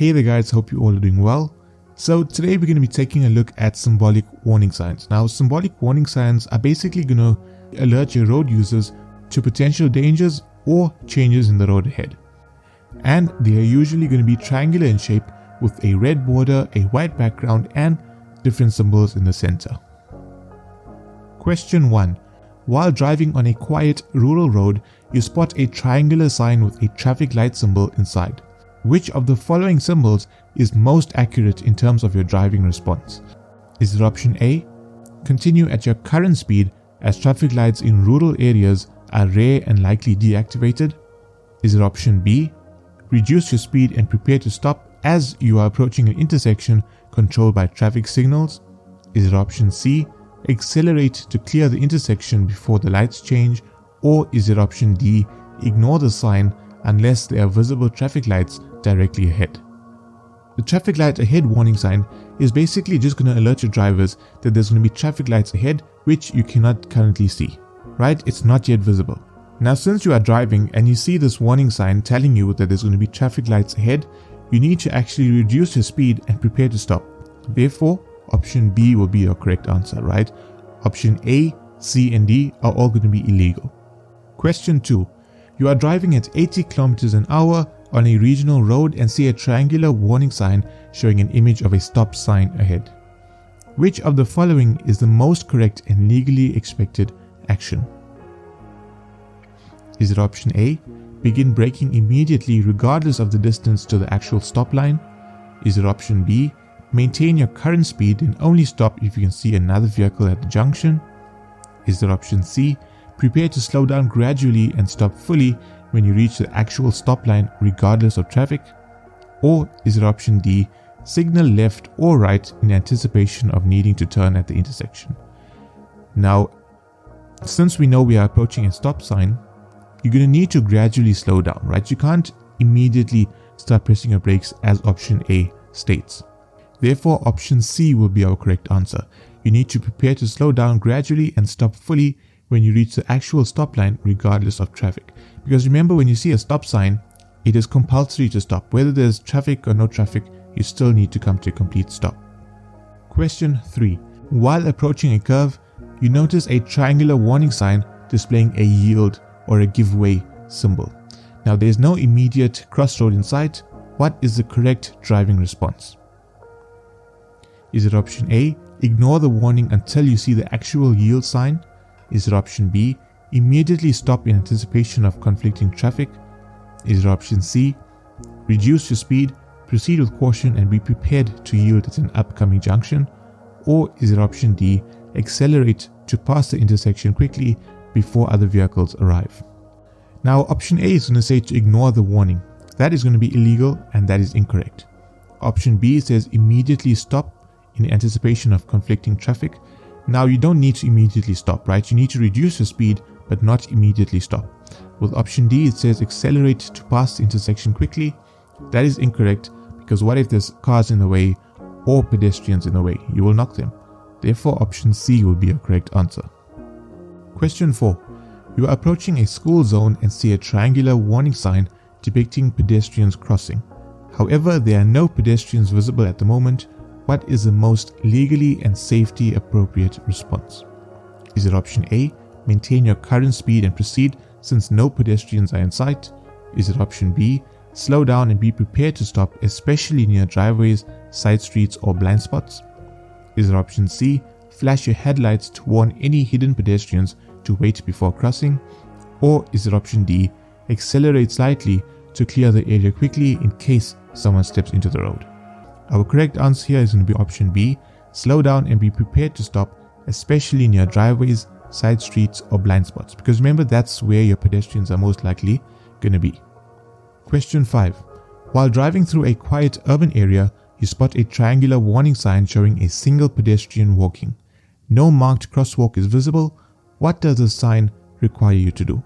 Hey there guys, hope you all are doing well. So today we're going to be taking a look at symbolic warning signs. Now symbolic warning signs are basically going to alert your road users to potential dangers or changes in the road ahead. And they are usually going to be triangular in shape with a red border, a white background and different symbols in the center. Question 1. While driving on a quiet rural road, you spot a triangular sign with a traffic light symbol inside. Which of the following symbols is most accurate in terms of your driving response? Is it option A, continue at your current speed as traffic lights in rural areas are rare and likely deactivated? Is it option B, reduce your speed and prepare to stop as you are approaching an intersection controlled by traffic signals? Is it option C, accelerate to clear the intersection before the lights change? Or is it option D, ignore the sign unless there are visible traffic lights directly ahead? The traffic light ahead warning sign is basically just going to alert your drivers that there's going to be traffic lights ahead which you cannot currently see, right? It's not yet visible. Now since you are driving and you see this warning sign telling you that there's going to be traffic lights ahead, you need to actually reduce your speed and prepare to stop. Therefore, option B will be your correct answer, right? Option A, C and D are all going to be illegal. Question 2. You are driving at 80 km an hour on a regional road and see a triangular warning sign showing an image of a stop sign ahead. Which of the following is the most correct and legally expected action? Is it option A, begin braking immediately regardless of the distance to the actual stop line? Is it option B, maintain your current speed and only stop if you can see another vehicle at the junction? Is it option C, prepare to slow down gradually and stop fully when you reach the actual stop line regardless of traffic? Or is it option D, signal left or right in anticipation of needing to turn at the intersection? Now, since we know we are approaching a stop sign, you're going to need to gradually slow down, right? You can't immediately start pressing your brakes as option A states. Therefore, option C will be our correct answer. You need to prepare to slow down gradually and stop fully when you reach the actual stop line regardless of traffic. Because remember, when you see a stop sign, it is compulsory to stop. Whether there's traffic or no traffic, you still need to come to a complete stop. Question 3. While approaching a curve, you notice a triangular warning sign displaying a yield or a give way symbol. Now there's no immediate crossroad in sight. What is the correct driving response? Is it option A, ignore the warning until you see the actual yield sign? Is it option B, immediately stop in anticipation of conflicting traffic? Is it option C, reduce your speed, proceed with caution and be prepared to yield at an upcoming junction? Or is it option D, accelerate to pass the intersection quickly before other vehicles arrive? Now option A is going to say to ignore the warning. That is going to be illegal and that is incorrect. Option B says immediately stop in anticipation of conflicting traffic. Now you don't need to immediately stop, right? You need to reduce your speed but not immediately stop. With option D it says accelerate to pass the intersection quickly. That is incorrect because what if there's cars in the way or pedestrians in the way? You will knock them. Therefore option C will be a correct answer. Question 4. You are approaching a school zone and see a triangular warning sign depicting pedestrians crossing. However, there are no pedestrians visible at the moment. What is the most legally and safety appropriate response? Is it option A, maintain your current speed and proceed since no pedestrians are in sight? Is it option B, slow down and be prepared to stop especially near driveways, side streets or blind spots? Is it option C, flash your headlights to warn any hidden pedestrians to wait before crossing? Or is it option D, accelerate slightly to clear the area quickly in case someone steps into the road? Our correct answer here is going to be option B, slow down and be prepared to stop especially near driveways, side streets or blind spots, because remember that's where your pedestrians are most likely going to be. Question 5. While driving through a quiet urban area, you spot a triangular warning sign showing a single pedestrian walking. No marked crosswalk is visible. What does the sign require you to do?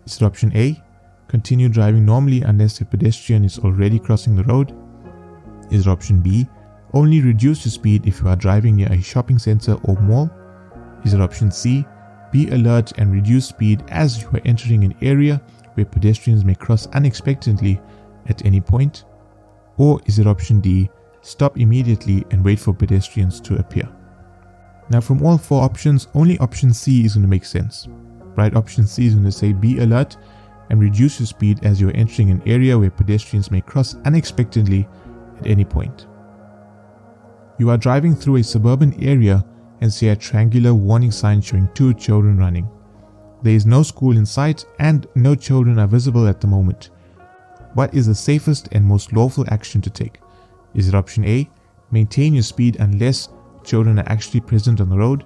Is it option A, continue driving normally unless a pedestrian is already crossing the road? Is it option B, only reduce your speed if you are driving near a shopping center or mall? Is it option C, be alert and reduce speed as you are entering an area where pedestrians may cross unexpectedly at any point? Or is it option D, stop immediately and wait for pedestrians to appear? Now from all four options, only option C is going to make sense, right? Option C is going to say be alert and reduce your speed as you're entering an area where pedestrians may cross unexpectedly at any point. You are driving through a suburban area and see a triangular warning sign showing two children running. There is no school in sight and no children are visible at the moment. What is the safest and most lawful action to take? Is it option A, maintain your speed unless children are actually present on the road?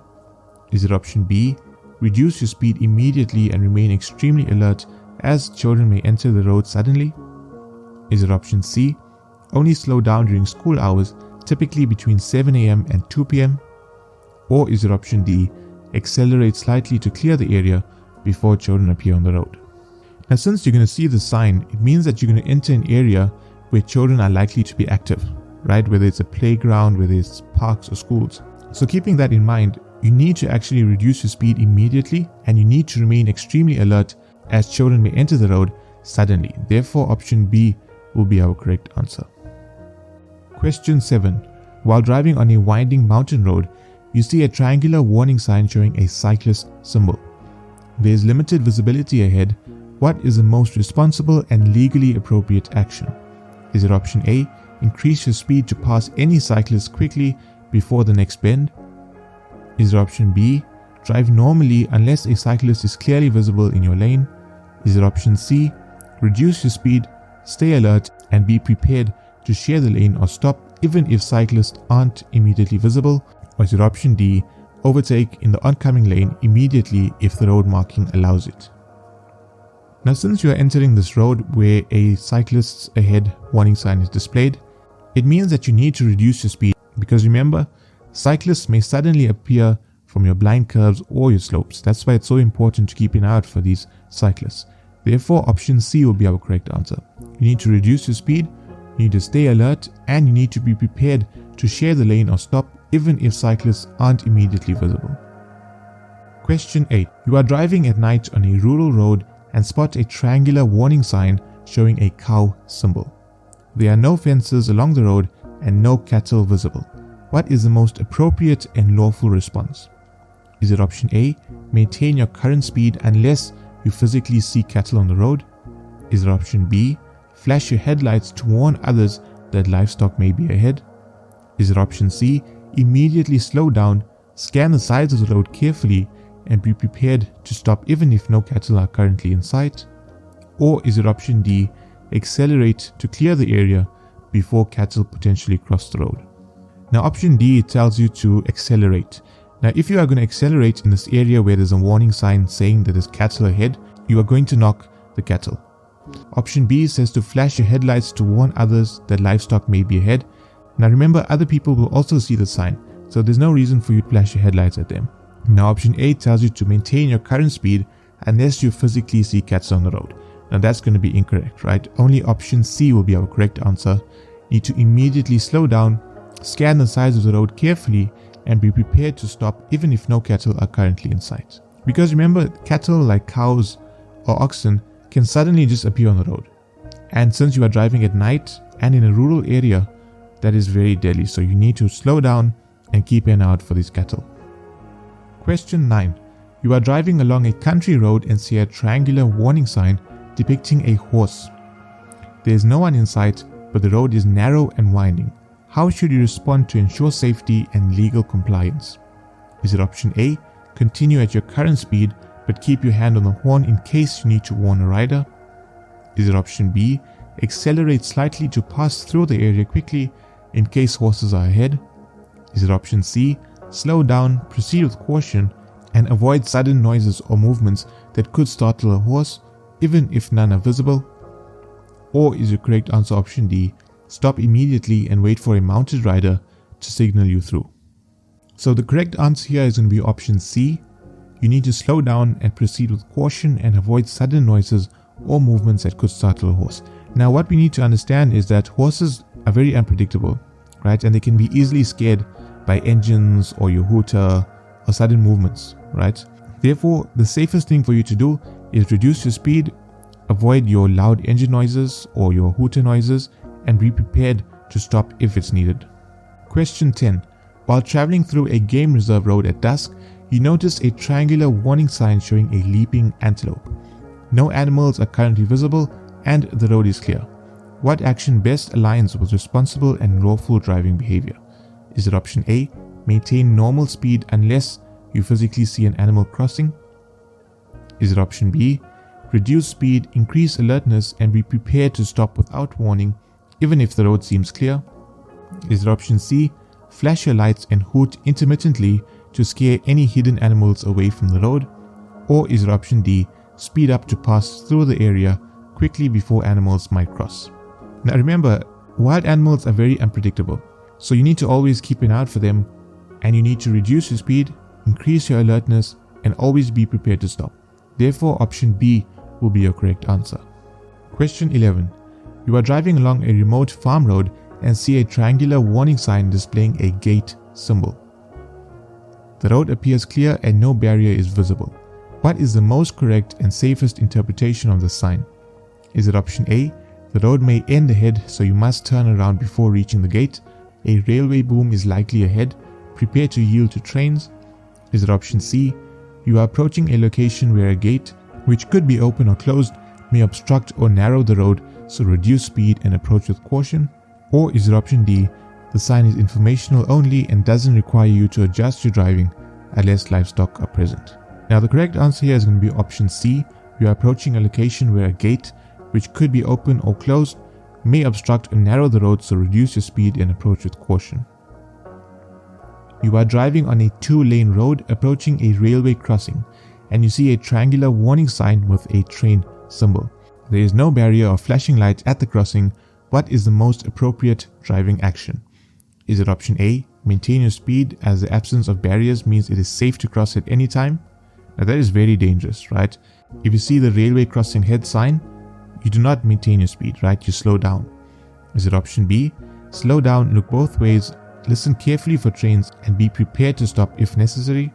Is it option B, reduce your speed immediately and remain extremely alert as children may enter the road suddenly? Is it option C, only slow down during school hours, typically between 7 AM and 2 PM? Or is it option D, accelerate slightly to clear the area before children appear on the road? Now since you're going to see the sign, it means that you're going to enter an area where children are likely to be active, right? Whether it's a playground, whether it's parks or schools. So keeping that in mind, you need to actually reduce your speed immediately and you need to remain extremely alert as children may enter the road suddenly. Therefore, option B will be our correct answer. Question 7. While driving on a winding mountain road, you see a triangular warning sign showing a cyclist symbol. There is limited visibility ahead. What is the most responsible and legally appropriate action? Is it option A, increase your speed to pass any cyclist quickly before the next bend? Is it option B, drive normally unless a cyclist is clearly visible in your lane? Is it option C, reduce your speed, stay alert and be prepared to share the lane or stop even if cyclists aren't immediately visible? Or is it option D, overtake in the oncoming lane immediately if the road marking allows it? Now since you are entering this road where a cyclist's ahead warning sign is displayed, it means that you need to reduce your speed because remember, cyclists may suddenly appear from your blind curves or your slopes. That's why it's so important to keep an eye out for these cyclists. Therefore, option C will be our correct answer. You need to reduce your speed, you need to stay alert, and you need to be prepared to share the lane or stop even if cyclists aren't immediately visible. Question 8. You are driving at night on a rural road and spot a triangular warning sign showing a cow symbol. There are no fences along the road and no cattle visible. What is the most appropriate and lawful response? Is it option A, maintain your current speed unless you physically see cattle on the road? Is it option B, flash your headlights to warn others that livestock may be ahead? Is it option C, immediately slow down, scan the sides of the road carefully and be prepared to stop even if no cattle are currently in sight? Or is it option D, accelerate to clear the area before cattle potentially cross the road? Now option D tells you to accelerate. Now if you are going to accelerate in this area where there's a warning sign saying that there's cattle ahead, you are going to knock the cattle. Option B says to flash your headlights to warn others that livestock may be ahead. Now remember, other people will also see the sign, so there's no reason for you to flash your headlights at them. Now option A tells you to maintain your current speed unless you physically see cattle on the road. Now that's going to be incorrect, right? Only option C will be our correct answer. You need to immediately slow down, scan the sides of the road carefully and be prepared to stop even if no cattle are currently in sight. Because remember, cattle like cows or oxen can suddenly just appear on the road. And since you are driving at night and in a rural area, that is very deadly. So you need to slow down and keep an eye out for these cattle. Question 9. You are driving along a country road and see a triangular warning sign depicting a horse. There is no one in sight, but the road is narrow and winding. How should you respond to ensure safety and legal compliance? Is it option A, continue at your current speed but keep your hand on the horn in case you need to warn a rider? Is it option B, accelerate slightly to pass through the area quickly in case horses are ahead? Is it option C, slow down, proceed with caution and avoid sudden noises or movements that could startle a horse even if none are visible? Or is your correct answer option D, stop immediately and wait for a mounted rider to signal you through? So the correct answer here is going to be option C. You need to slow down and proceed with caution and avoid sudden noises or movements that could startle a horse. Now what we need to understand is that horses are very unpredictable, right? And they can be easily scared by engines or your hooter or sudden movements, right? Therefore, the safest thing for you to do is reduce your speed, avoid your loud engine noises or your hooter noises, and be prepared to stop if it's needed. Question 10. While traveling through a game reserve road at dusk, you notice a triangular warning sign showing a leaping antelope. No animals are currently visible and the road is clear. What action best aligns with responsible and lawful driving behavior? Is it option A, maintain normal speed unless you physically see an animal crossing? Is it option B, reduce speed, increase alertness, and be prepared to stop without warning even if the road seems clear? Is it option C, flash your lights and hoot intermittently to scare any hidden animals away from the road? Or is it option D, speed up to pass through the area quickly before animals might cross? Now remember, wild animals are very unpredictable, so you need to always keep an eye out for them, and you need to reduce your speed, increase your alertness, and always be prepared to stop. Therefore, option B will be your correct answer. Question 11. You are driving along a remote farm road and see a triangular warning sign displaying a gate symbol. The road appears clear and no barrier is visible. What is the most correct and safest interpretation of the sign? Is it option A, the road may end ahead so you must turn around before reaching the gate? A railway boom is likely ahead. Prepare to yield to trains. Is it option C, you are approaching a location where a gate, which could be open or closed, may obstruct or narrow the road, so reduce speed and approach with caution? Or is it option D, the sign is informational only and doesn't require you to adjust your driving unless livestock are present? Now the correct answer here is going to be option C, you are approaching a location where a gate, which could be open or closed, may obstruct or narrow the road, so reduce your speed and approach with caution. You are driving on a 2-lane road approaching a railway crossing, and you see a triangular warning sign with a train symbol. There is no barrier or flashing lights at the crossing. What is the most appropriate driving action? Is it option A, maintain your speed as the absence of barriers means it is safe to cross at any time? Now that is very dangerous, right? If you see the railway crossing head sign, you do not maintain your speed, right? You slow down. Is it option B, slow down, look both ways, listen carefully for trains, and be prepared to stop if necessary?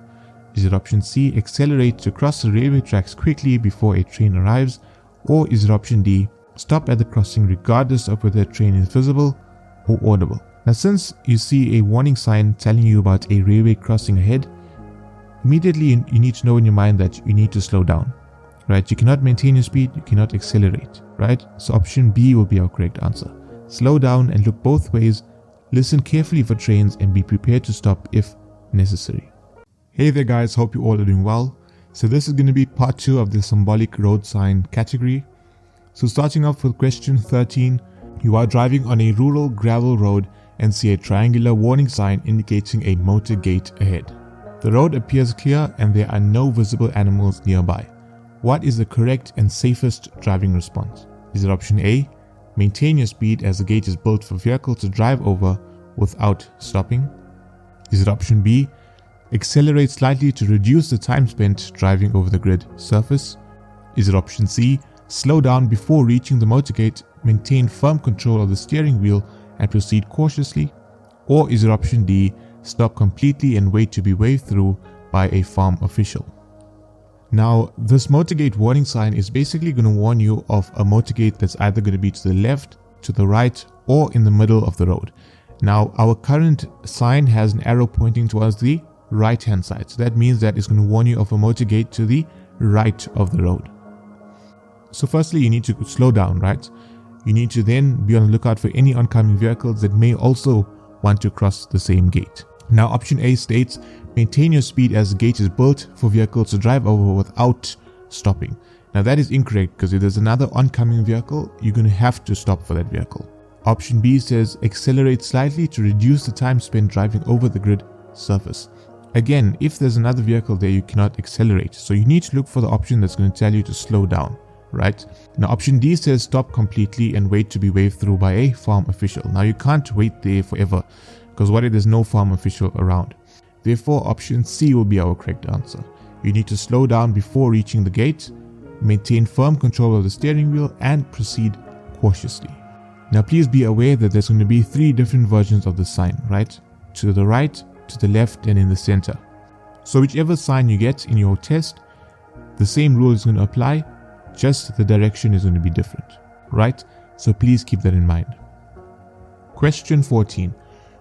Is it option C, accelerate to cross the railway tracks quickly before a train arrives? Or is it option D, stop at the crossing regardless of whether a train is visible or audible? Now since you see a warning sign telling you about a railway crossing ahead, immediately you need to know in your mind that you need to slow down. Right? You cannot maintain your speed, you cannot accelerate, right? So option B will be our correct answer. Slow down and look both ways, listen carefully for trains, and be prepared to stop if necessary. Hey there guys, hope you all are doing well. So this is going to be part 2 of the symbolic road sign category. So starting off with question 13, you are driving on a rural gravel road and see a triangular warning sign indicating a motor gate ahead. The road appears clear and there are no visible animals nearby. What is the correct and safest driving response? Is it option A, maintain your speed as the gate is built for vehicles to drive over without stopping? Is it option B, accelerate slightly to reduce the time spent driving over the grid surface? Is it option C, slow down before reaching the motor gate, maintain firm control of the steering wheel and proceed cautiously? Or is it option D, stop completely and wait to be waved through by a farm official? Now, this motorgate warning sign is basically going to warn you of a motorgate that's either going to be to the left, to the right, or in the middle of the road. Now, our current sign has an arrow pointing towards the right hand side. So that means that it's going to warn you of a motorgate to the right of the road. So firstly, you need to slow down, right? You need to then be on the lookout for any oncoming vehicles that may also want to cross the same gate. Now, option A states, maintain your speed as the gate is built for vehicles to drive over without stopping. Now that is incorrect, because if there's another oncoming vehicle, you're going to have to stop for that vehicle. Option B says, accelerate slightly to reduce the time spent driving over the grid surface. Again, if there's another vehicle there, you cannot accelerate. So you need to look for the option that's going to tell you to slow down, right? Now option D says, stop completely and wait to be waved through by a farm official. Now you can't wait there forever, because what if there's no farm official around? Therefore, option C will be our correct answer. You need to slow down before reaching the gate, maintain firm control of the steering wheel, and proceed cautiously. Now please be aware that there's going to be 3 different versions of the sign, right? To the right, to the left, and in the center. So whichever sign you get in your test, the same rule is going to apply, just the direction is going to be different, right? So please keep that in mind. Question 14.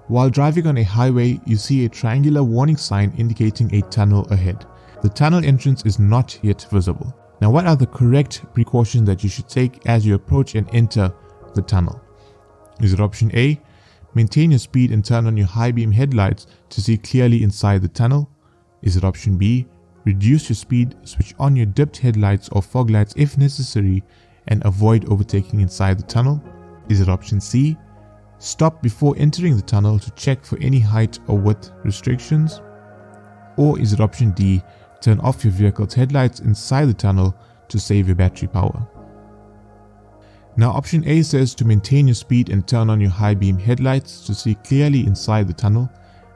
While driving on a highway, you see a triangular warning sign indicating a tunnel ahead. The tunnel entrance is not yet visible. Now, what are the correct precautions that you should take as you approach and enter the tunnel? Is it option A, maintain your speed and turn on your high beam headlights to see clearly inside the tunnel? Is it option B, reduce your speed, switch on your dipped headlights or fog lights if necessary, and avoid overtaking inside the tunnel? Is it option C, stop before entering the tunnel to check for any height or width restrictions? Or is it option D, turn off your vehicle's headlights inside the tunnel to save your battery power? Now, option A says to maintain your speed and turn on your high beam headlights to see clearly inside the tunnel.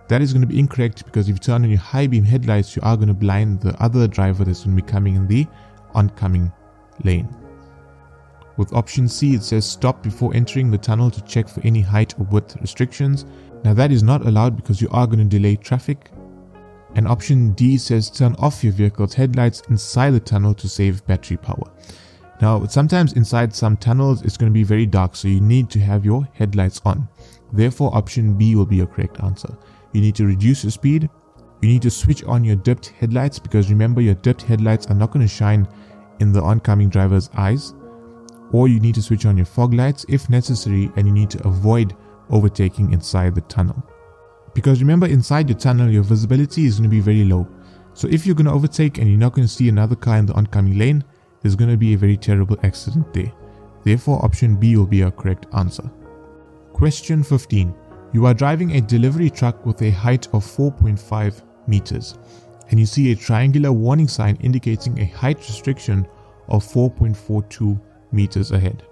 That is going to be incorrect, because if you turn on your high beam headlights, you are going to blind the other driver that's going to be coming in the oncoming lane. With option C, it says stop before entering the tunnel to check for any height or width restrictions. Now, that is not allowed because you are going to delay traffic. And option D says turn off your vehicle's headlights inside the tunnel to save battery power. Now, sometimes inside some tunnels it's going to be very dark, so you need to have your headlights on. Therefore, option B will be your correct answer. You need to reduce your speed. You need to switch on your dipped headlights, because remember, your dipped headlights are not going to shine in the oncoming driver's eyes. Or you need to switch on your fog lights if necessary, and you need to avoid overtaking inside the tunnel. Because remember, inside your tunnel, your visibility is going to be very low. So if you're going to overtake and you're not going to see another car in the oncoming lane, there's going to be a very terrible accident there. Therefore, option B will be our correct answer. Question 15. You are driving a delivery truck with a height of 4.5 meters, and you see a triangular warning sign indicating a height restriction of 4.42 meters ahead.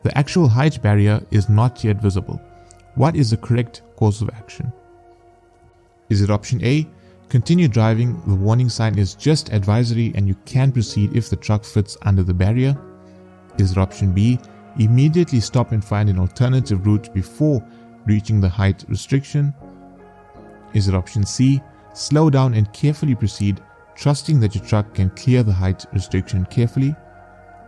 The actual height barrier is not yet visible. What is the correct course of action? Is it option A, continue driving, the warning sign is just advisory and you can proceed if the truck fits under the barrier? Is it option B, immediately stop and find an alternative route before reaching the height restriction? Is it option C, slow down and carefully proceed, trusting that your truck can clear the height restriction carefully?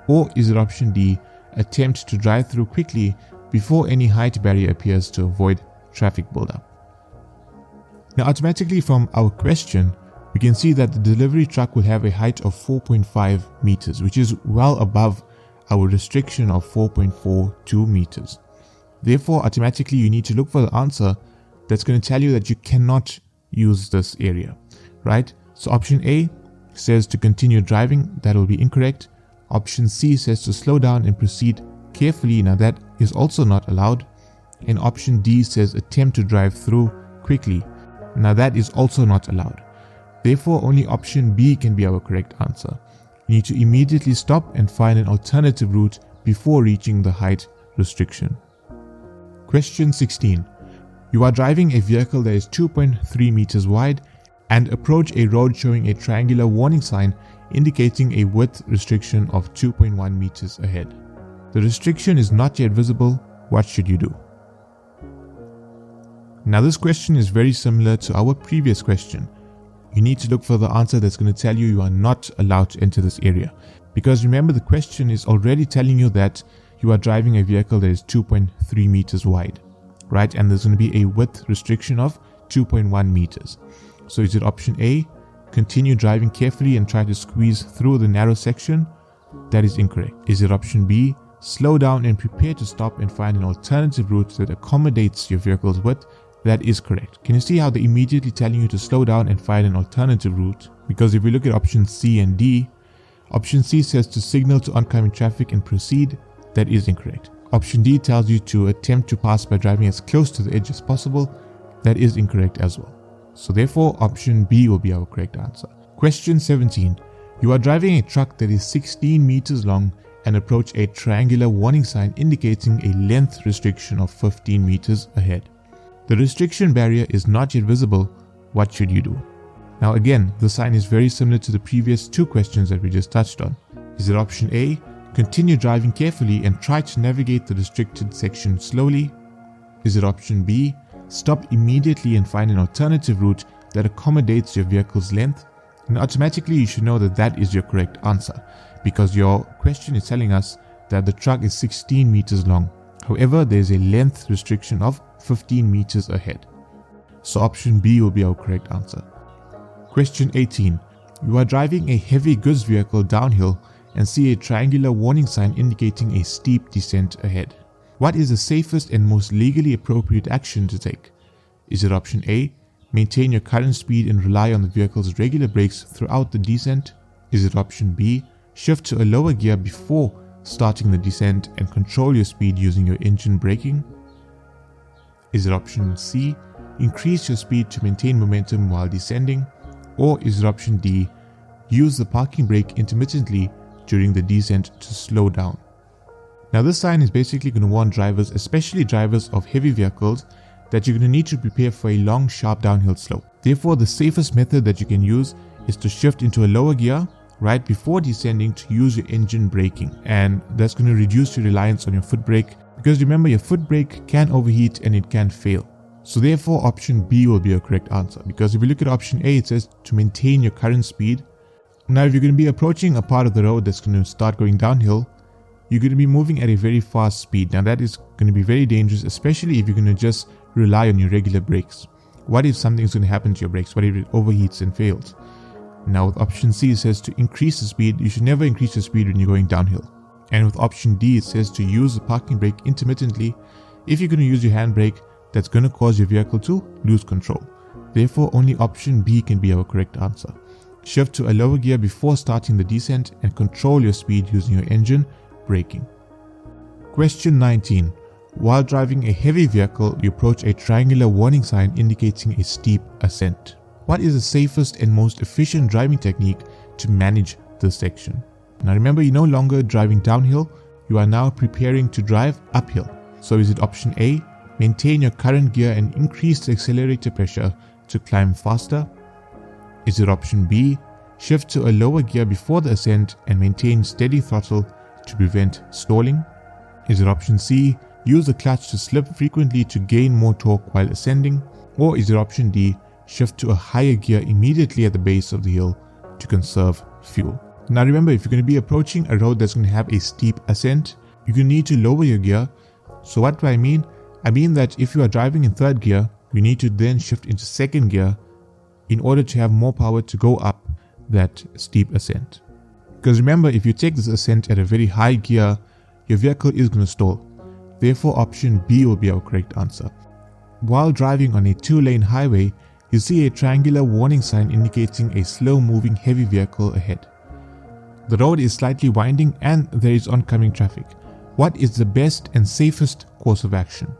Or is it option D, attempt to drive through quickly before any height barrier appears to avoid traffic buildup? Now, automatically from our question, we can see that the delivery truck will have a height of 4.5 meters, which is well above our restriction of 4.42 meters. Therefore, automatically you need to look for the answer that's going to tell you that you cannot use this area, right? So option A says to continue driving, that will be incorrect. Option C says to slow down and proceed carefully. Now, that is also not allowed. And option D says attempt to drive through quickly. Now, that is also not allowed. Therefore, only option B can be our correct answer. You need to immediately stop and find an alternative route before reaching the height restriction. Question 16. You are driving a vehicle that is 2.3 meters wide and approach a road showing a triangular warning sign indicating a width restriction of 2.1 meters ahead. The restriction is not yet visible. What should you do? Now, this question is very similar to our previous question. You need to look for the answer that's going to tell you are not allowed to enter this area. Because remember, the question is already telling you that you are driving a vehicle that is 2.3 meters wide, right? And there's going to be a width restriction of 2.1 meters. So is it option A, continue driving carefully and try to squeeze through the narrow section? That is incorrect. Is it option B, slow down and prepare to stop and find an alternative route that accommodates your vehicle's width? That is correct. Can you see how they're immediately telling you to slow down and find an alternative route? Because if we look at option C and D, option C says to signal to oncoming traffic and proceed. That is incorrect. Option D tells you to attempt to pass by driving as close to the edge as possible. That is incorrect as well. So therefore, option B will be our correct answer. Question 17. You are driving a truck that is 16 meters long and approach a triangular warning sign indicating a length restriction of 15 meters ahead. The restriction barrier is not yet visible. What should you do? Now again, the sign is very similar to the previous two questions that we just touched on. Is it option A, continue driving carefully and try to navigate the restricted section slowly? Is it option B, stop immediately and find an alternative route that accommodates your vehicle's length? And automatically you should know that that is your correct answer, because your question is telling us that the truck is 16 meters long. However, there is a length restriction of 15 meters ahead. So option B will be our correct answer. Question 18. You are driving a heavy goods vehicle downhill and see a triangular warning sign indicating a steep descent ahead. What is the safest and most legally appropriate action to take? Is it option A, maintain your current speed and rely on the vehicle's regular brakes throughout the descent? Is it option B, shift to a lower gear before starting the descent and control your speed using your engine braking? Is it option C, increase your speed to maintain momentum while descending? Or is it option D, use the parking brake intermittently during the descent to slow down? Now this sign is basically going to warn drivers, especially drivers of heavy vehicles, that you're going to need to prepare for a long sharp downhill slope. Therefore, the safest method that you can use is to shift into a lower gear right before descending to use your engine braking, and that's going to reduce your reliance on your foot brake, because remember, your foot brake can overheat and it can fail. So therefore option B will be a correct answer, because if you look at option A, it says to maintain your current speed. Now if you're going to be approaching a part of the road that's going to start going downhill, you're going to be moving at a very fast speed. Now that is going to be very dangerous, especially if you're going to just rely on your regular brakes. What if something's going to happen to your brakes? What if it overheats and fails? Now with option C, it says to increase the speed. You should never increase the speed when you're going downhill. And with option D, it says to use the parking brake intermittently. If you're going to use your handbrake, that's going to cause your vehicle to lose control. Therefore, only option B can be our correct answer. Shift to a lower gear before starting the descent and control your speed using your engine braking. Question 19. While driving a heavy vehicle, you approach a triangular warning sign indicating a steep ascent. What is the safest and most efficient driving technique to manage this section? Now remember, you're no longer driving downhill, you are now preparing to drive uphill. So is it option A, maintain your current gear and increase the accelerator pressure to climb faster? Is it option B, shift to a lower gear before the ascent and maintain steady throttle to prevent stalling? Is it option C, use the clutch to slip frequently to gain more torque while ascending? Or is it option D, shift to a higher gear immediately at the base of the hill to conserve fuel? Now remember, if you're going to be approaching a road that's going to have a steep ascent, you're going to need to lower your gear. So what do I mean? I mean that if you are driving in third gear, you need to then shift into second gear in order to have more power to go up that steep ascent. Because remember, if you take this ascent at a very high gear, your vehicle is going to stall. Therefore, option B will be our correct answer. While driving on a 2-lane highway, you see a triangular warning sign indicating a slow-moving heavy vehicle ahead. The road is slightly winding and there is oncoming traffic. What is the best and safest course of action?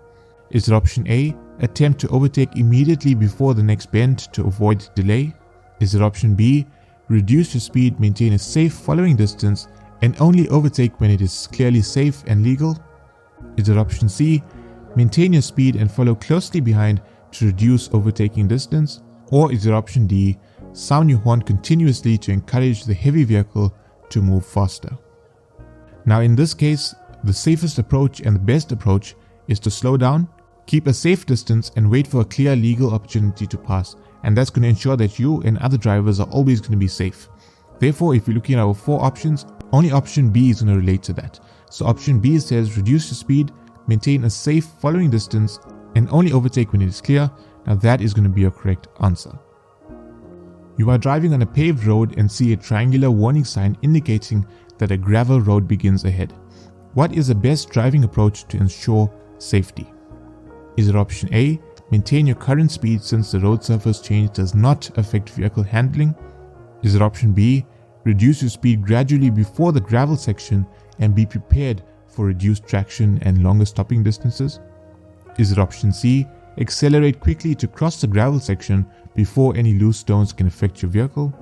Is it option A, attempt to overtake immediately before the next bend to avoid delay? Is it option B, reduce your speed, maintain a safe following distance, and only overtake when it is clearly safe and legal? Is it option C, maintain your speed and follow closely behind to reduce overtaking distance? Or is it option D, sound your horn continuously to encourage the heavy vehicle to move faster? Now in this case, the safest approach and the best approach is to slow down, keep a safe distance and wait for a clear legal opportunity to pass, and that's going to ensure that you and other drivers are always going to be safe. Therefore, if you're looking at our 4 options, only option B is going to relate to that. So option B says reduce your speed, maintain a safe following distance, and only overtake when it is clear. Now that is going to be your correct answer. You are driving on a paved road and see a triangular warning sign indicating that a gravel road begins ahead. What is the best driving approach to ensure safety? Is it option A, maintain your current speed since the road surface change does not affect vehicle handling? Is it option B, reduce your speed gradually before the gravel section and be prepared for reduced traction and longer stopping distances? Is it option C, accelerate quickly to cross the gravel section before any loose stones can affect your vehicle?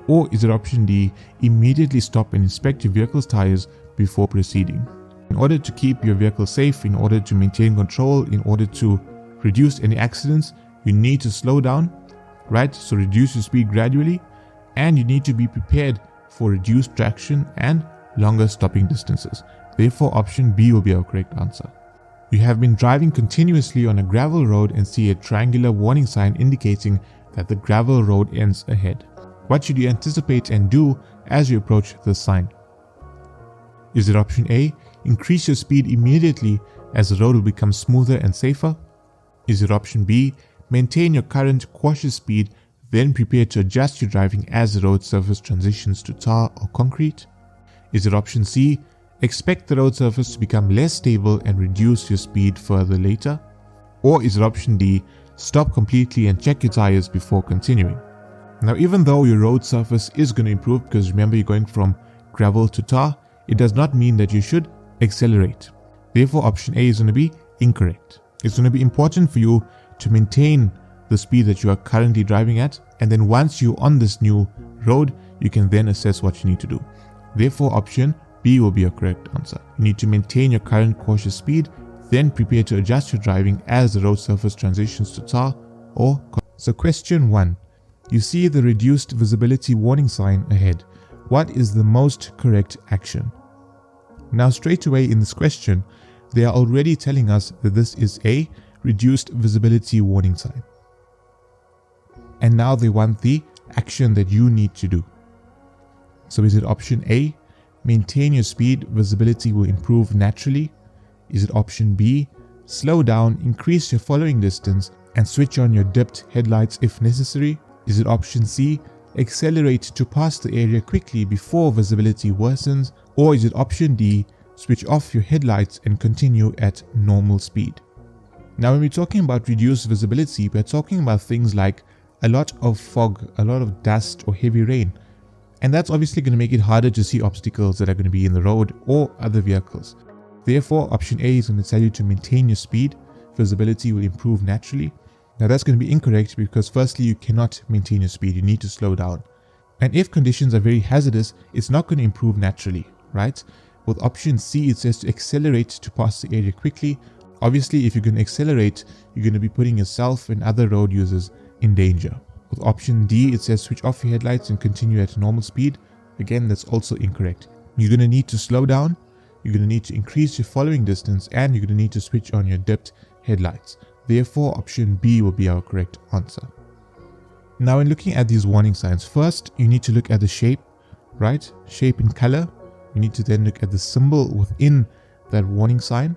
Or is it option D, immediately stop and inspect your vehicle's tires before proceeding? In order to keep your vehicle safe, in order to maintain control, in order to reduce any accidents, you need to slow down, right? So reduce your speed gradually, and you need to be prepared for reduced traction and longer stopping distances. Therefore, option B will be our correct answer. You have been driving continuously on a gravel road and see a triangular warning sign indicating that the gravel road ends ahead. What should you anticipate and do as you approach this sign? Is it option A, increase your speed immediately as the road will become smoother and safer? Is it option B, maintain your current cautious speed, then prepare to adjust your driving as the road surface transitions to tar or concrete? Is it option C, expect the road surface to become less stable and reduce your speed further later? Or is it option D, stop completely and check your tires before continuing? Now, even though your road surface is going to improve, because remember you're going from gravel to tar, it does not mean that you should accelerate. Therefore, option A is going to be incorrect. It's going to be important for you to maintain the speed that you are currently driving at, and then once you're on this new road, you can then assess what you need to do. Therefore, option B will be your correct answer. You need to maintain your current cautious speed, then prepare to adjust your driving as the road surface transitions to tar or So question 1. You see the reduced visibility warning sign ahead. What is the most correct action? Now, straight away in this question, they are already telling us that this is a reduced visibility warning sign. And now they want the action that you need to do. So is it option A, maintain your speed, visibility will improve naturally? Is it option B, slow down, increase your following distance and switch on your dipped headlights if necessary? Is it option C, accelerate to pass the area quickly before visibility worsens? Or is it option D, switch off your headlights and continue at normal speed? Now, when we're talking about reduced visibility, we're talking about things like a lot of fog, a lot of dust or heavy rain. And that's obviously going to make it harder to see obstacles that are going to be in the road or other vehicles. Therefore, option A is going to tell you to maintain your speed. Visibility will improve naturally. Now, that's going to be incorrect because firstly, you cannot maintain your speed. You need to slow down. And if conditions are very hazardous, it's not going to improve naturally, right? With option C, it says to accelerate to pass the area quickly. Obviously, if you're going to accelerate, you're going to be putting yourself and other road users in danger. With option D, it says switch off your headlights and continue at normal speed. Again, that's also incorrect. You're going to need to slow down, you're going to need to increase your following distance, and you're going to need to switch on your dipped headlights. Therefore, option B will be our correct answer. Now, in looking at these warning signs, first, you need to look at the shape, right? Shape and color. You need to then look at the symbol within that warning sign.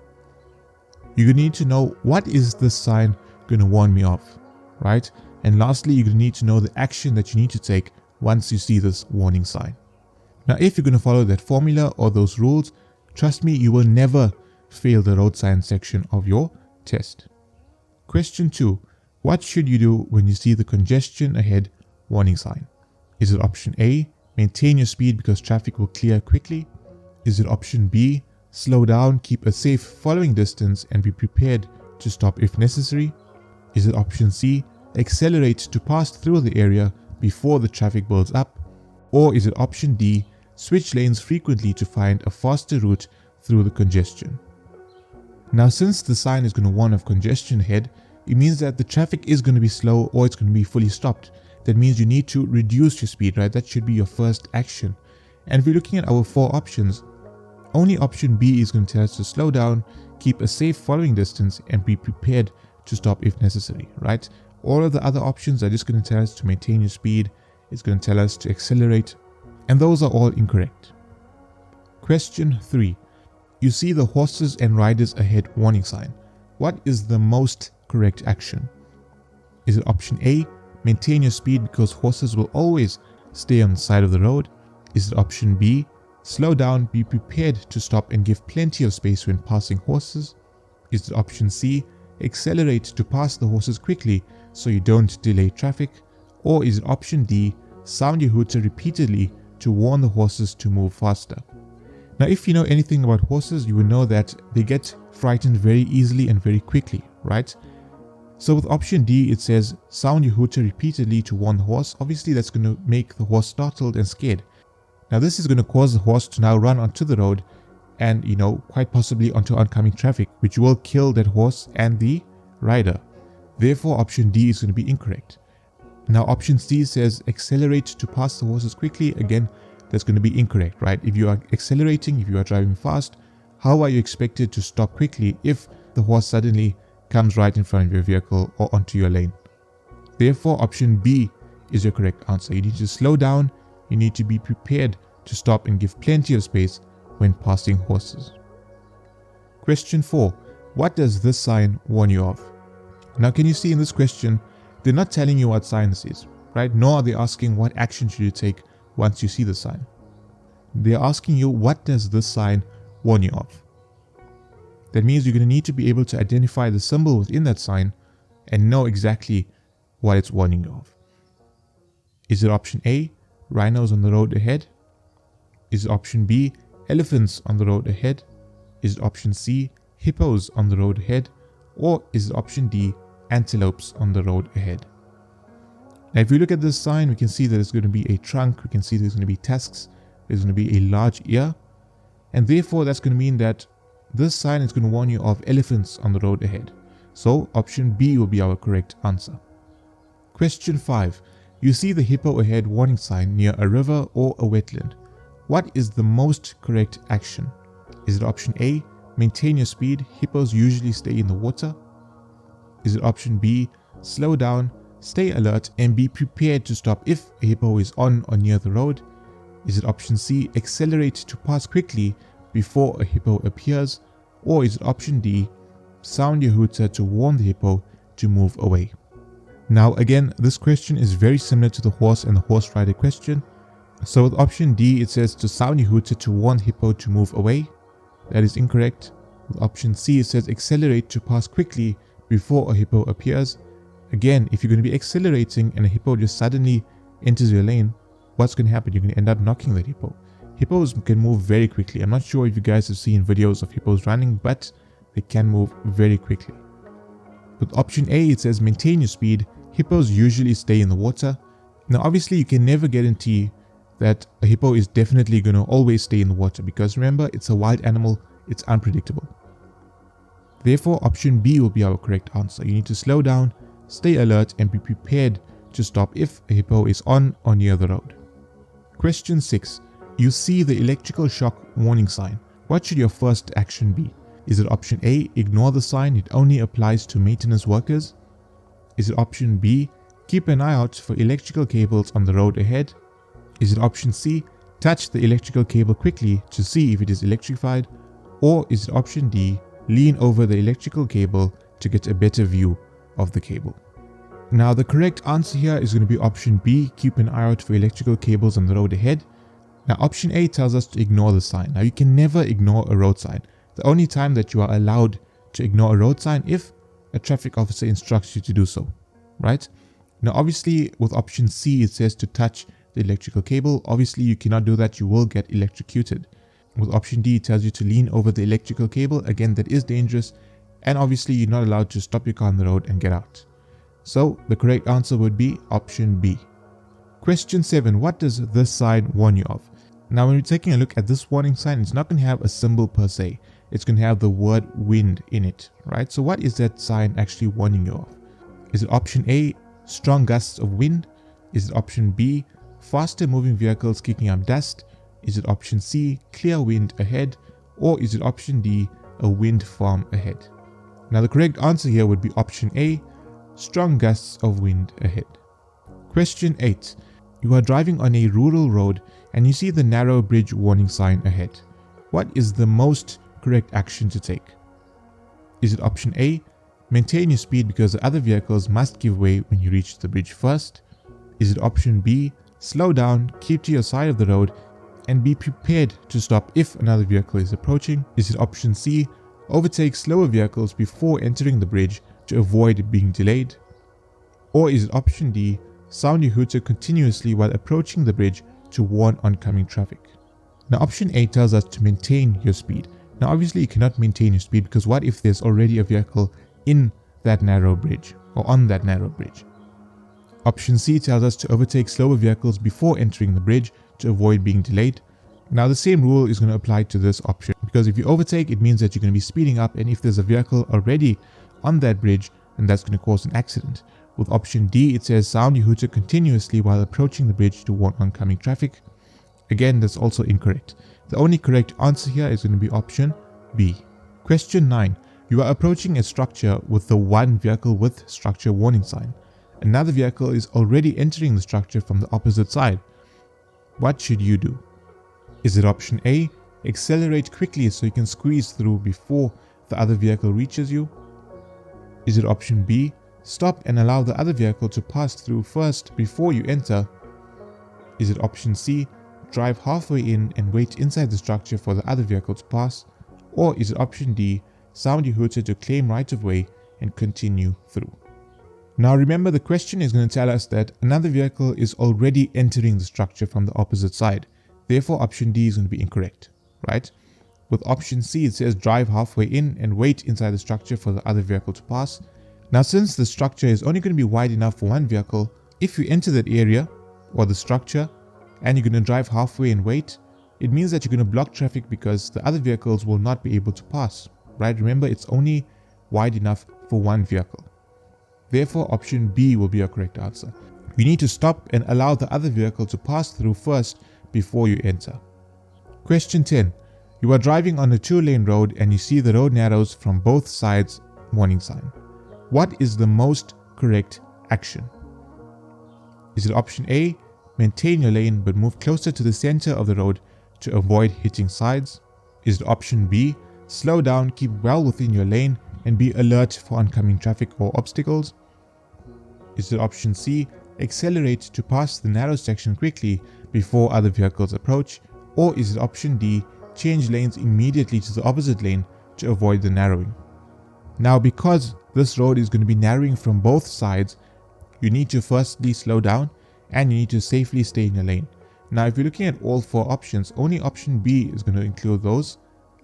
You're going to need to know, what is this sign going to warn me of, right? And lastly, you're going to need to know the action that you need to take once you see this warning sign. Now, if you're going to follow that formula or those rules, trust me, you will never fail the road sign section of your test. Question 2. What should you do when you see the congestion ahead warning sign? Is it option A, maintain your speed because traffic will clear quickly? Is it option B, slow down, keep a safe following distance and be prepared to stop if necessary? Is it option C, accelerate to pass through the area before the traffic builds up? Or is it option D, switch lanes frequently to find a faster route through the congestion? Now, since the sign is going to warn of congestion ahead, it means that the traffic is going to be slow or it's going to be fully stopped. That means you need to reduce your speed, right? That should be your first action. And if we're looking at our 4 options, only option B is going to tell us to slow down, keep a safe following distance and be prepared to stop if necessary, right? All of the other options are just going to tell us to maintain your speed. It's going to tell us to accelerate, and those are all incorrect. Question 3. You see the horses and riders ahead warning sign. What is the most correct action? Is it option A, maintain your speed because horses will always stay on the side of the road? Is it option B, slow down, be prepared to stop and give plenty of space when passing horses? Is it option C, accelerate to pass the horses quickly so you don't delay traffic? Or is it option D, sound your hooter repeatedly to warn the horses to move faster? Now, if you know anything about horses, you will know that they get frightened very easily and very quickly, right? So with option D, it says sound your hooter repeatedly to warn the horse. Obviously, that's going to make the horse startled and scared. Now, this is going to cause the horse to now run onto the road and, quite possibly onto oncoming traffic, which will kill that horse and the rider. Therefore, option D is going to be incorrect. Now, option C says accelerate to pass the horses quickly. Again, that's going to be incorrect, right? If you are accelerating, if you are driving fast, how are you expected to stop quickly if the horse suddenly comes right in front of your vehicle or onto your lane? Therefore, option B is your correct answer. You need to slow down. You need to be prepared to stop and give plenty of space when passing horses. Question 4. What does this sign warn you of? Now, can you see in this question, they're not telling you what sign this is, right? Nor are they asking what action should you take once you see the sign. They're asking you, what does this sign warn you of? That means you're going to need to be able to identify the symbol within that sign and know exactly what it's warning you of. Is it option A, rhinos on the road ahead? Is it option B, elephants on the road ahead? Is it option C, hippos on the road ahead? Or is it option D, antelopes on the road ahead? Now, if we look at this sign, we can see that it's going to be a trunk. We can see there's going to be tusks. There's going to be a large ear. And therefore, that's going to mean that this sign is going to warn you of elephants on the road ahead. So, option B will be our correct answer. Question 5. You see the hippo ahead warning sign near a river or a wetland. What is the most correct action? Is it option A, maintain your speed, hippos usually stay in the water? Is it option B, slow down, stay alert and be prepared to stop if a hippo is on or near the road? Is it option C, accelerate to pass quickly before a hippo appears? Or is it option D, sound your hooter to warn the hippo to move away? Now again, this question is very similar to the horse and the horse rider question. So with option D, it says to sound your hooter to warn the hippo to move away. That is incorrect. With option C, it says accelerate to pass quickly before a hippo appears. Again, if you're going to be accelerating and a hippo just suddenly enters your lane, what's going to happen? You're going to end up knocking that hippo. Hippos can move very quickly. I'm not sure if you guys have seen videos of hippos running, but they can move very quickly. With option A, it says maintain your speed. Hippos usually stay in the water. Now, obviously, you can never guarantee that a hippo is definitely going to always stay in the water because remember, it's a wild animal, it's unpredictable. Therefore, option B will be our correct answer. You need to slow down, stay alert, and be prepared to stop if a hippo is on or near the road. Question 6. You see the electrical shock warning sign. What should your first action be? Is it option A, ignore the sign, it only applies to maintenance workers? Is it option B, keep an eye out for electrical cables on the road ahead? Is it option C, touch the electrical cable quickly to see if it is electrified? Or is it option D, lean over the electrical cable to get a better view of the cable? Now the correct answer here is going to be option B, keep an eye out for electrical cables on the road ahead. Now option A tells us to ignore the sign. Now you can never ignore a road sign. The only time that you are allowed to ignore a road sign if a traffic officer instructs you to do so, right? Now obviously with option C it says to touch the electrical cable. Obviously you cannot do that, you will get electrocuted. With option D it tells you to lean over the electrical cable. Again, that is dangerous, and obviously you're not allowed to stop your car on the road and get out. So the correct answer would be option B. Question 7. What does this sign warn you of? Now when we're taking a look at this warning sign, it's not going to have a symbol per se. It's going to have the word wind in it, right? So what is that sign actually warning you of? Is it option A, strong gusts of wind? Is it option B, faster moving vehicles kicking up dust? Is it option C, clear wind ahead? Or is it option D, a wind farm ahead? Now the correct answer here would be option A, strong gusts of wind ahead. Question 8. You are driving on a rural road and you see the narrow bridge warning sign ahead. What is the most correct action to take? Is it option A, maintain your speed because the other vehicles must give way when you reach the bridge first? Is it option B, slow down, keep to your side of the road and be prepared to stop if another vehicle is approaching? Is it option C, overtake slower vehicles before entering the bridge to avoid being delayed? Or is it option D, sound your hooter continuously while approaching the bridge to warn oncoming traffic? Now option A tells us to maintain your speed. Now obviously you cannot maintain your speed because what if there's already a vehicle in that narrow bridge or on that narrow bridge? Option C tells us to overtake slower vehicles before entering the bridge to avoid being delayed. Now the same rule is going to apply to this option because if you overtake, it means that you're going to be speeding up, and if there's a vehicle already on that bridge, then that's going to cause an accident. With option D, it says sound your hooter continuously while approaching the bridge to warn oncoming traffic. Again, that's also incorrect. The only correct answer here is going to be option B. Question 9. You are approaching a structure with the one vehicle with structure warning sign. Another vehicle is already entering the structure from the opposite side. What should you do? Is it option A, accelerate quickly so you can squeeze through before the other vehicle reaches you? Is it option B, stop and allow the other vehicle to pass through first before you enter? Is it option C, drive halfway in and wait inside the structure for the other vehicle to pass? Or is it option D, sound your hooter to claim right of way and continue through? Now remember, the question is going to tell us that another vehicle is already entering the structure from the opposite side. Therefore option D is going to be incorrect, right? With option C, it says drive halfway in and wait inside the structure for the other vehicle to pass. Now since the structure is only going to be wide enough for one vehicle, if you enter that area or the structure and you're going to drive halfway and wait, it means that you're going to block traffic because the other vehicles will not be able to pass, right? Remember, it's only wide enough for one vehicle. Therefore, option B will be your correct answer. You need to stop and allow the other vehicle to pass through first before you enter. Question 10. You are driving on a 2-lane road and you see the road narrows from both sides, warning sign. What is the most correct action? Is it option A, maintain your lane but move closer to the center of the road to avoid hitting sides? Is it option B, slow down, keep well within your lane and be alert for oncoming traffic or obstacles? Is it option C, accelerate to pass the narrow section quickly before other vehicles approach? Or is it option D, change lanes immediately to the opposite lane to avoid the narrowing? Now because this road is going to be narrowing from both sides, you need to firstly slow down and you need to safely stay in your lane. Now if you're looking at all 4 options, only option B is going to include those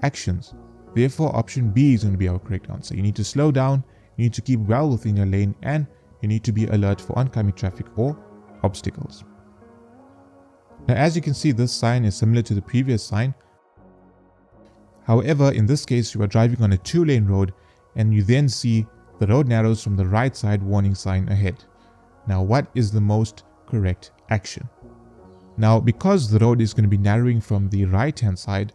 actions. Therefore option B is going to be our correct answer. You need to slow down, you need to keep well within your lane, and you need to be alert for oncoming traffic or obstacles. Now as you can see, this sign is similar to the previous sign. However, in this case you are driving on a 2-lane road and you then see the road narrows from the right side warning sign ahead. Now what is the most correct action? Now because the road is going to be narrowing from the right hand side,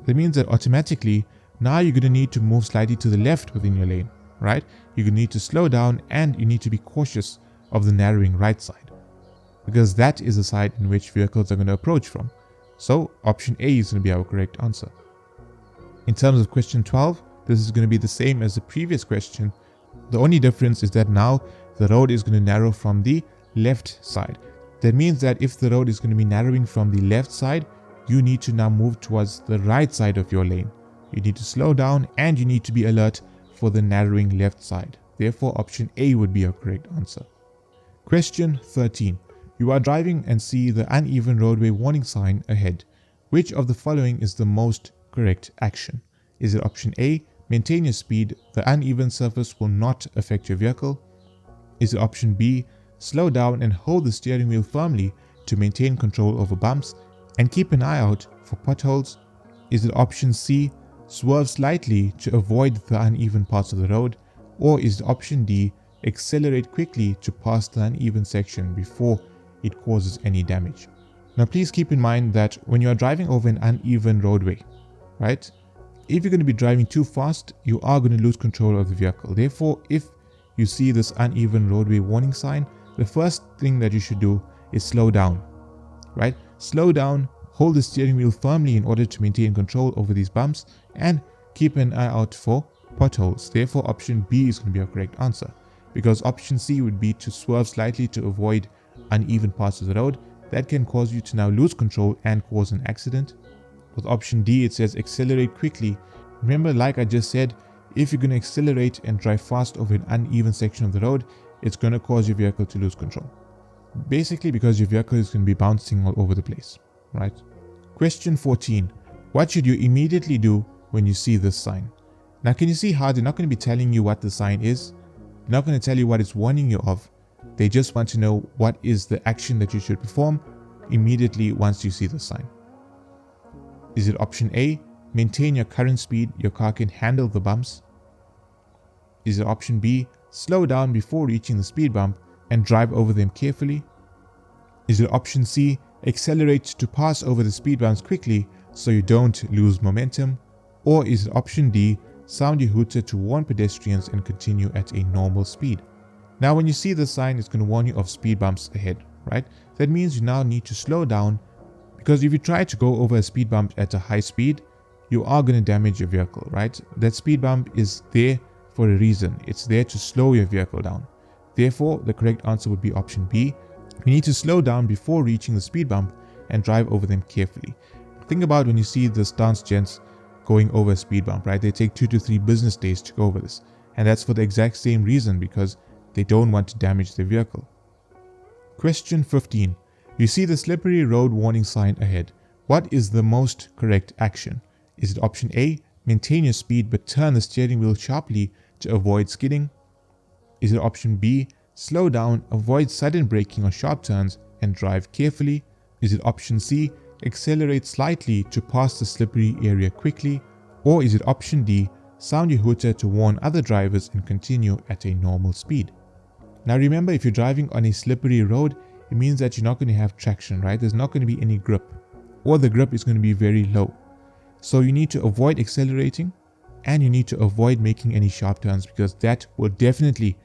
that means that automatically now you're going to need to move slightly to the left within your lane, right? You're going to need to slow down and you need to be cautious of the narrowing right side, because that is the side in which vehicles are going to approach from. So option A is going to be our correct answer. In terms of question 12, this is going to be the same as the previous question. The only difference is that now the road is going to narrow from the left side. That means that if the road is going to be narrowing from the left side, you need to now move towards the right side of your lane. You need to slow down and you need to be alert for the narrowing left side. Therefore, option A would be your correct answer. Question 13. You are driving and see the uneven roadway warning sign ahead. Which of the following is the most correct action? Is it option A, maintain your speed, the uneven surface will not affect your vehicle? Is it option B, slow down and hold the steering wheel firmly to maintain control over bumps and keep an eye out for potholes? Is it option C, swerve slightly to avoid the uneven parts of the road? Or is it option D, accelerate quickly to pass the uneven section before it causes any damage? Now please keep in mind that when you are driving over an uneven roadway, right, if you're going to be driving too fast, you are going to lose control of the vehicle. Therefore, if you see this uneven roadway warning sign, the first thing that you should do is slow down, right? Slow down, hold the steering wheel firmly in order to maintain control over these bumps, and keep an eye out for potholes. Therefore, option B is going to be our correct answer, because option C would be to swerve slightly to avoid uneven parts of the road. That can cause you to now lose control and cause an accident. With option D, it says accelerate quickly. Remember, like I just said, if you're going to accelerate and drive fast over an uneven section of the road, it's going to cause your vehicle to lose control. Basically because your vehicle is going to be bouncing all over the place, right? Question 14. What should you immediately do when you see this sign? Now, can you see how they're not going to be telling you what the sign is? They're not going to tell you what it's warning you of. They just want to know what is the action that you should perform immediately once you see the sign. Is it option A, maintain your current speed, your car can handle the bumps? Is it option B, slow down before reaching the speed bump and drive over them carefully? Is it option C, accelerate to pass over the speed bumps quickly so you don't lose momentum? Or is it option D, sound your hooter to warn pedestrians and continue at a normal speed? Now when you see the sign, it's going to warn you of speed bumps ahead, right? That means you now need to slow down, because if you try to go over a speed bump at a high speed, you are going to damage your vehicle, right? That speed bump is there for a reason. It's there to slow your vehicle down. Therefore, the correct answer would be option B. You need to slow down before reaching the speed bump and drive over them carefully. Think about when you see the stance gents going over a speed bump, right? They take 2 to 3 business days to go over this. And that's for the exact same reason, because they don't want to damage their vehicle. Question 15. You see the slippery road warning sign ahead. What is the most correct action? Is it option A, maintain your speed but turn the steering wheel sharply to avoid skidding? Is it option B, slow down, avoid sudden braking or sharp turns and drive carefully? Is it option C, accelerate slightly to pass the slippery area quickly? Or is it option D, sound your hooter to warn other drivers and continue at a normal speed? Now remember, if you're driving on a slippery road, it means that you're not going to have traction, right? There's not going to be any grip, or the grip is going to be very low. So you need to avoid accelerating, and you need to avoid making any sharp turns, because that will definitely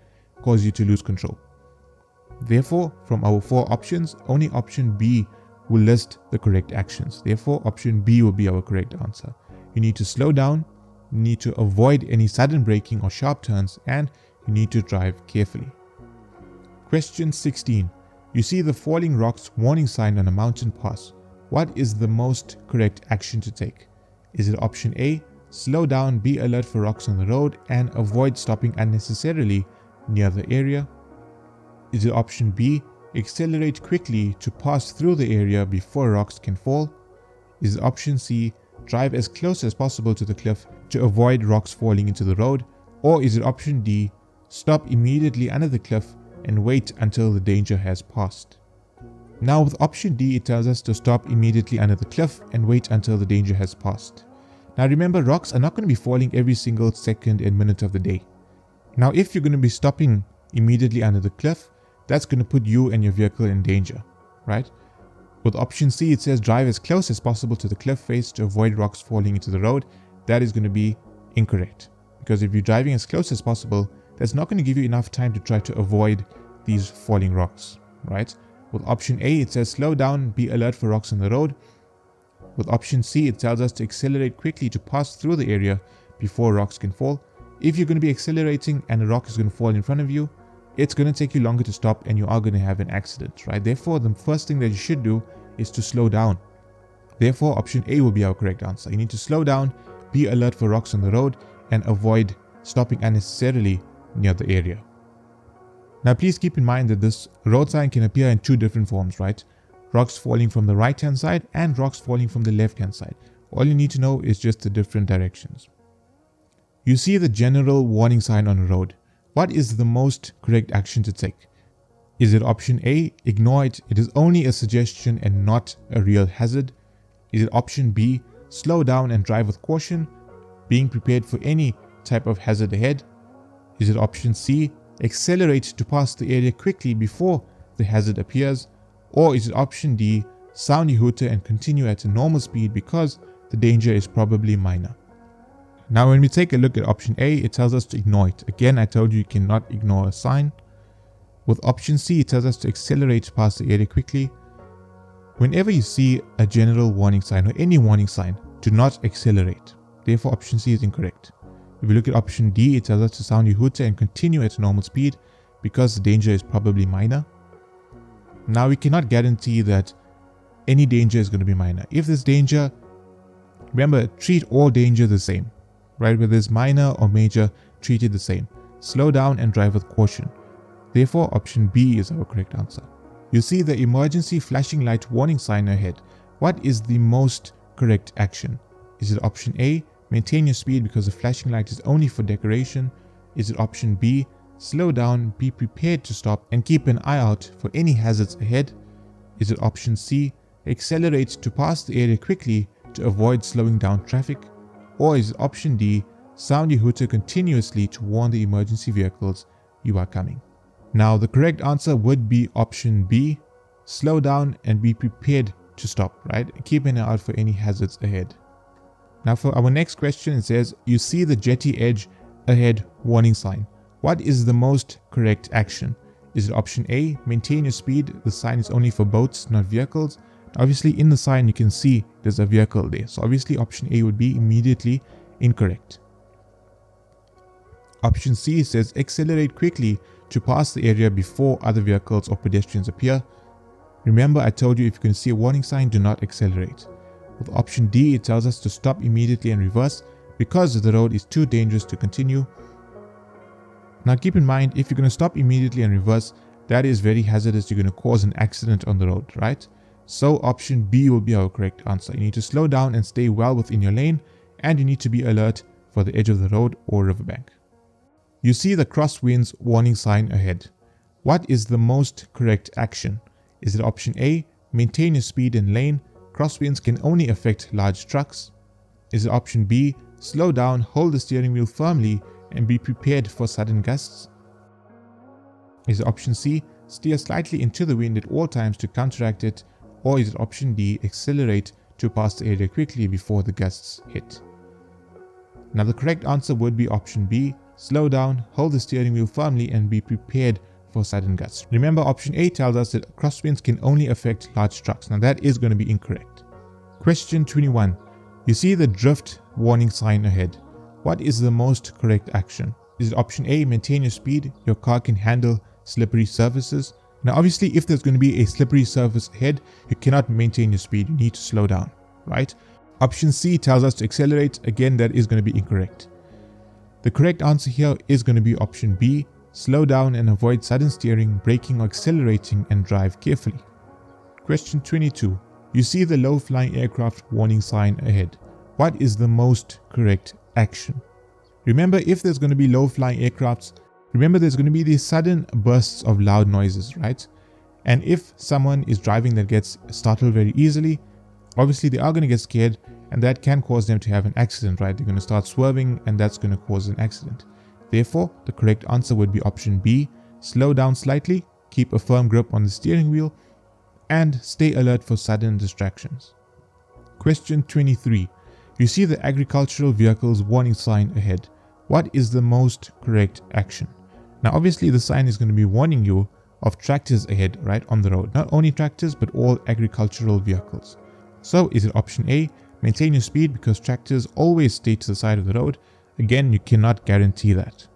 cause you to lose control. Therefore, from our 4 options, only option B will list the correct actions. Therefore, option B will be our correct answer. You need to slow down, you need to avoid any sudden braking or sharp turns, and you need to drive carefully. Question 16. You see the falling rocks warning sign on a mountain pass. What is the most correct action to take? Is it option A, slow down, be alert for rocks on the road and avoid stopping unnecessarily near the area? Is it option B, accelerate quickly to pass through the area before rocks can fall? Is it option C, drive as close as possible to the cliff to avoid rocks falling into the road? Or is it option D, stop immediately under the cliff and wait until the danger has passed? Now with option D, it tells us to stop immediately under the cliff and wait until the danger has passed. Now remember, rocks are not going to be falling every single second and minute of the day. Now if you're going to be stopping immediately under the cliff, that's going to put you and your vehicle in danger, right? With option C, it says drive as close as possible to the cliff face to avoid rocks falling into the road. That is going to be incorrect, because if you're driving as close as possible, that's not going to give you enough time to try to avoid these falling rocks, right? With option A, it says slow down, be alert for rocks on the road. With option C, it tells us to accelerate quickly to pass through the area before rocks can fall. If you're going to be accelerating and a rock is going to fall in front of you, it's going to take you longer to stop and you are going to have an accident, right? Therefore, the first thing that you should do is to slow down. Therefore, option A will be our correct answer. You need to slow down, be alert for rocks on the road and avoid stopping unnecessarily near the area. Now please keep in mind that this road sign can appear in 2 different forms, right? Rocks falling from the right hand side and rocks falling from the left hand side. All you need to know is just the different directions. You see the general warning sign on a road. What is the most correct action to take? Is it option A, ignore it, it is only a suggestion and not a real hazard? Is it option B, slow down and drive with caution, being prepared for any type of hazard ahead? Is it option C, accelerate to pass the area quickly before the hazard appears? Or is it option D, sound your hooter and continue at a normal speed because the danger is probably minor? Now when we take a look at option A, it tells us to ignore it. Again, I told you you cannot ignore a sign. With option C, it tells us to accelerate past the area quickly. Whenever you see a general warning sign or any warning sign, do not accelerate. Therefore, option C is incorrect. If you look at option D, it tells us to sound your hooter and continue at normal speed because the danger is probably minor. Now, we cannot guarantee that any danger is going to be minor. If there's danger, remember, treat all danger the same, right? Whether it's minor or major, treat it the same. Slow down and drive with caution. Therefore, option B is our correct answer. You see the emergency flashing light warning sign ahead. What is the most correct action? Is it option A, maintain your speed because the flashing light is only for decoration? Is it option B, slow down, be prepared to stop and keep an eye out for any hazards ahead? Is it option C, accelerate to pass the area quickly to avoid slowing down traffic? Or is it option D, sound your hooter continuously to warn the emergency vehicles you are coming? Now the correct answer would be option B, slow down and be prepared to stop, right? Keep an eye out for any hazards ahead. Now for our next question, it says, you see the jetty edge ahead warning sign. What is the most correct action? Is it option A, maintain your speed, the sign is only for boats, not vehicles, Obviously in the sign you can see there's a vehicle there. So obviously option A would be immediately incorrect. Option C says accelerate quickly to pass the area before other vehicles or pedestrians appear. Remember, I told you if you can see a warning sign, do not accelerate. With option D, it tells us to stop immediately and reverse because the road is too dangerous to continue. Now keep in mind, if you're going to stop immediately and reverse, that is very hazardous. You're going to cause an accident on the road, right? So option B will be our correct answer. You need to slow down and stay well within your lane, and you need to be alert for the edge of the road or riverbank. You see the Crosswinds warning sign ahead. What is the most correct action? Is it option A, maintain your speed in lane, crosswinds can only affect large trucks? Is it option B, slow down, hold the steering wheel firmly and be prepared for sudden gusts? Is it option C, steer slightly into the wind at all times to counteract it? Or is it option D, accelerate to pass the area quickly before the gusts hit? Now the correct answer would be option B, slow down, hold the steering wheel firmly and be prepared for sudden gusts. Remember, option A tells us that crosswinds can only affect large trucks. Now that is going to be incorrect. Question 21. You see the drift warning sign ahead. What is the most correct action? Is it option A, maintain your speed, your car can handle slippery surfaces? Now obviously if there's going to be a slippery surface ahead, you cannot maintain your speed, you need to slow down, right? Option C tells us to accelerate. Again, that is going to be incorrect. The correct answer here is going to be option B, slow down and avoid sudden steering, braking or accelerating and drive carefully. Question 22. You see the low flying aircraft warning sign ahead. What is the most correct action? Remember, if there's going to be low flying aircrafts, remember there's going to be these sudden bursts of loud noises, right? And if someone is driving that gets startled very easily, obviously they are going to get scared and that can cause them to have an accident, right? They're going to start swerving and that's going to cause an accident. Therefore, the correct answer would be option B, slow down slightly, keep a firm grip on the steering wheel, and stay alert for sudden distractions. Question 23. You see the agricultural vehicles warning sign ahead. What is the most correct action? Now obviously the sign is going to be warning you of tractors ahead, right, on the road. Not only tractors, but all agricultural vehicles. So is it option A, maintain your speed because tractors always stay to the side of the road? Again, you cannot guarantee that.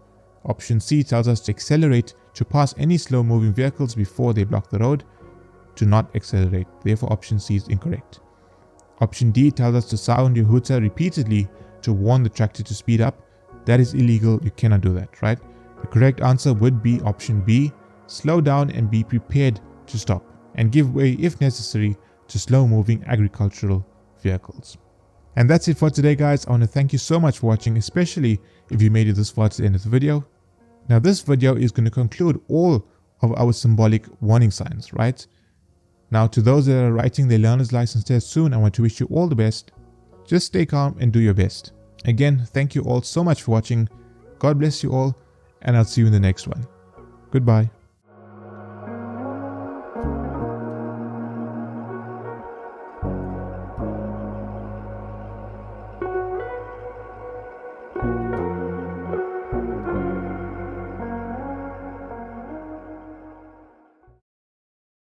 Option C tells us to accelerate to pass any slow moving vehicles before they block the road. Do not accelerate. Therefore, option C is incorrect. Option D tells us to sound your hooter repeatedly to warn the tractor to speed up. That is illegal. You cannot do that, right? The correct answer would be option B, slow down and be prepared to stop and give way if necessary to slow moving agricultural vehicles. And that's it for today, guys. I want to thank you so much for watching, especially if you made it this far to the end of the video. Now this video is going to conclude all of our symbolic warning signs, right? Now to those that are writing their learner's license test soon, I want to wish you all the best. Just stay calm and do your best. Again, thank you all so much for watching. God bless you all, and I'll see you in the next one. Goodbye.